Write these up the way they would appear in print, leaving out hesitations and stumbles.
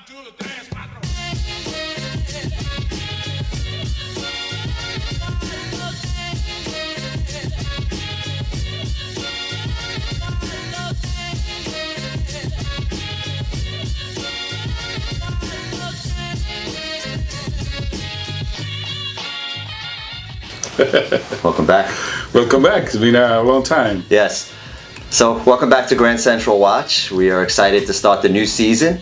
Welcome back. Welcome back. It's been a long time. Yes. So, welcome back to Grand Central Watch. We are excited to start the new season.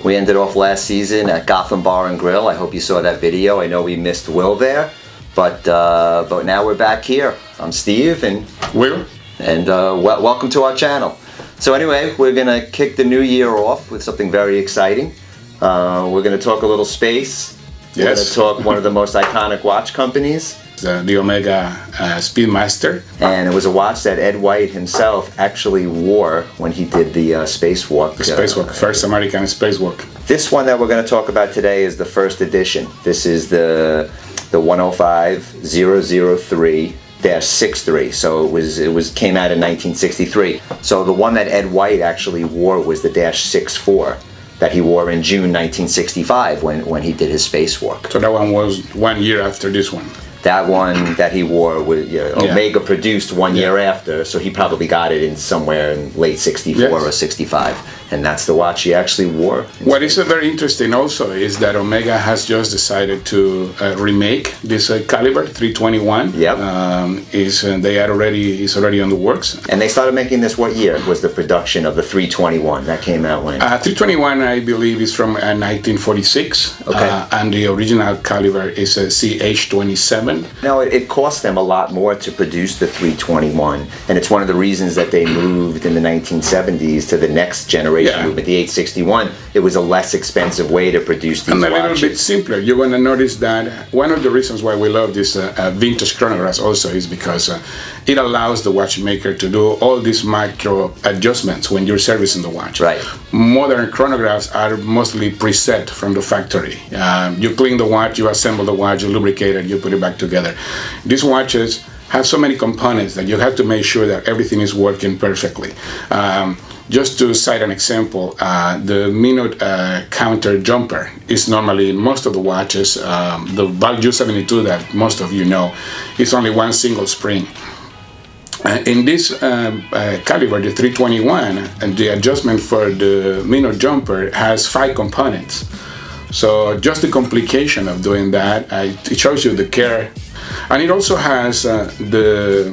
We ended off last season at Gotham Bar and Grill. I hope you saw that video. I know we missed Will there, but now we're back here. I'm Steve and Will, and welcome to our channel. So anyway, we're gonna kick the new year off with something very exciting. We're gonna talk a little space. We're gonna talk one of the most iconic watch companies. The Omega Speedmaster. And it was a watch that Ed White himself actually wore when he did the spacewalk. The spacewalk, first American spacewalk. This one that we're going to talk about today is the first edition. This is the 105-003-63. So it came out in 1963. So the one that Ed White actually wore was the -64 that he wore in June 1965 when he did his spacewalk. So that one was 1 year after this one. That one that he wore, Omega produced 1 year after, so he probably got it in somewhere in late 64 or 65. And that's the watch he actually wore. What is very interesting also is that Omega has just decided to remake this caliber 321. Yep. It's already on the works. And they started making this, what year was the production of the 321? That came out when? 321, I believe, is from 1946. Okay. And the original caliber is a CH27. Now, it cost them a lot more to produce the 321. And it's one of the reasons that they moved in the 1970s to the next generation. Movement, the 861, it was a less expensive way to produce these watches. And a little bit simpler. You're going to notice that one of the reasons why we love this vintage chronographs also is because it allows the watchmaker to do all these micro adjustments when you're servicing the watch. Right. Modern chronographs are mostly preset from the factory. You clean the watch, you assemble the watch, you lubricate it, you put it back together. These watches have so many components that you have to make sure that everything is working perfectly. Just to cite an example, the minute counter jumper is normally in most of the watches. The Value 72 that most of you know is only one single spring. In this caliber, the 321, and the adjustment for the minute jumper has 5 components. So just the complication of doing that, it shows you the care. And it also has the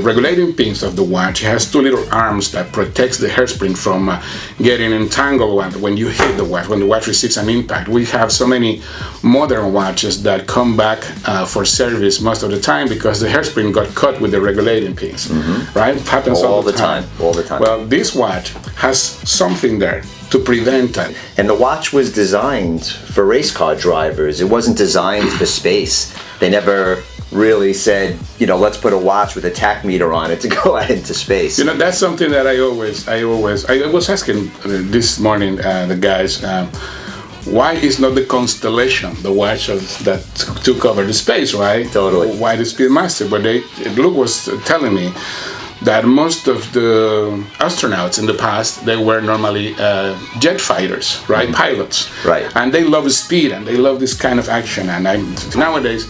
regulating pins of the watch. It has 2 little arms that protects the hairspring from getting entangled when you hit the watch, when the watch receives an impact. We have so many modern watches that come back for service most of the time because the hairspring got cut with the regulating pins, right? It happens all the time. All the time. Well, this watch has something there to prevent that. And the watch was designed for race car drivers. It wasn't designed for space. They never really said, let's put a watch with a tach meter on it to go out into space. That's something that I was asking this morning the guys, why is not the Constellation the watch that took over the space, right? Totally. Why the Speedmaster? But Luke was telling me that most of the astronauts in the past, they were normally jet fighters, right? Pilots. Right. And they love speed and they love this kind of action. And nowadays,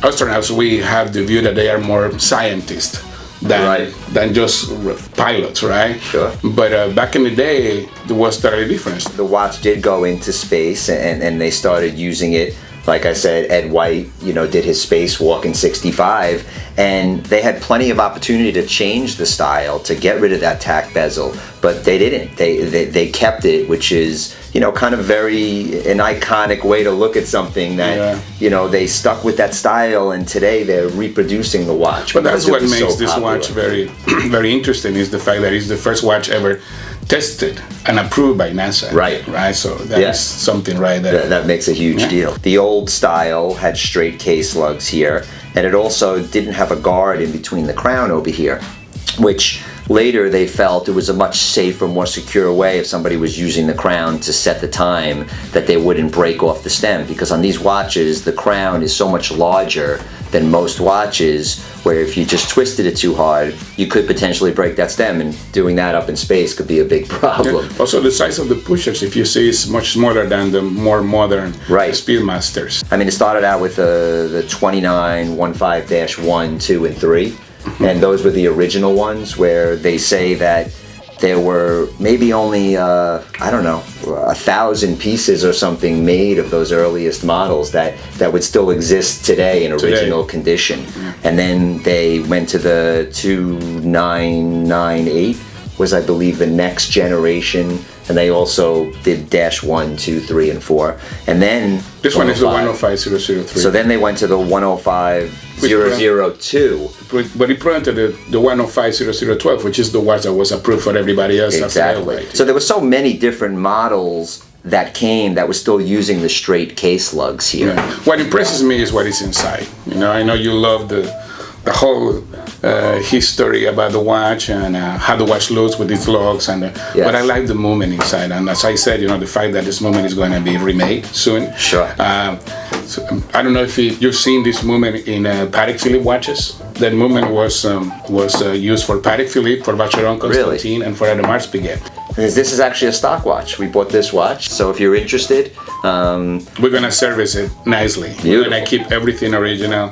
astronauts, we have the view that they are more scientists than just pilots, right? Sure. But back in the day, it was totally different. The watch did go into space and they started using it. Like I said, Ed White, did his spacewalk in 65, and they had plenty of opportunity to change the style, to get rid of that tack bezel, but they didn't. They kept it, which is, kind of an iconic way to look at something that, they stuck with that style, and today they're reproducing the watch. But that's what makes this watch very, very interesting, is the fact that it's the first watch ever tested and approved by NASA. Right. So that's something right there. That makes a huge deal. The old style had straight case lugs here, and it also didn't have a guard in between the crown over here, which later they felt it was a much safer, more secure way if somebody was using the crown to set the time that they wouldn't break off the stem, because on these watches the crown is so much larger than most watches, where if you just twisted it too hard you could potentially break that stem, and doing that up in space could be a big problem. Yeah. Also, the size of the pushers, if you see, is much smaller than the more modern Speedmasters. I mean, it started out with the 2915-1, 2, and 3. And those were the original ones, where they say that there were maybe only, I don't know, 1,000 pieces or something made of those earliest models that would still exist today in original condition. Yeah. And then they went to the 2998, was I believe the next generation. And they also did -1, 2, 3, and 4. And then this one is the 105-003. So then they went to the 105-002. But it prevented the 105-0012, which is the watch that was approved for everybody else. Exactly. So there were so many different models that came that was still using the straight case lugs here. Yeah. What impresses me is what is inside. You know, I know you love the whole history about the watch and how the watch looks with its lugs, and but I like the movement inside. And as I said, you know, the fact that this movement is going to be remade soon. Sure. So, I don't know if you've seen this movement in Patek Philippe watches. That movement was used for Patek Philippe, for Vacheron Constantin, and for Audemars Piguet. This is actually a stock watch. We bought this watch, so if you're interested, we're going to service it nicely. Beautiful. We're going to keep everything original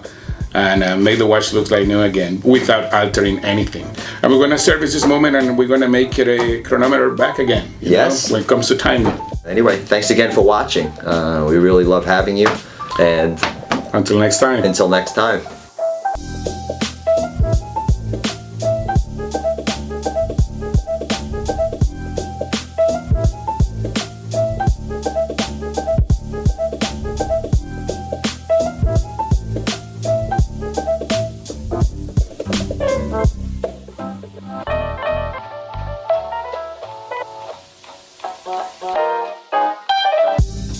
and make the watch look like new again without altering anything. And we're going to service this moment, and we're going to make it a chronometer back again. Yes. When it comes to time. Anyway, thanks again for watching. We really love having you. And until next time. Until next time.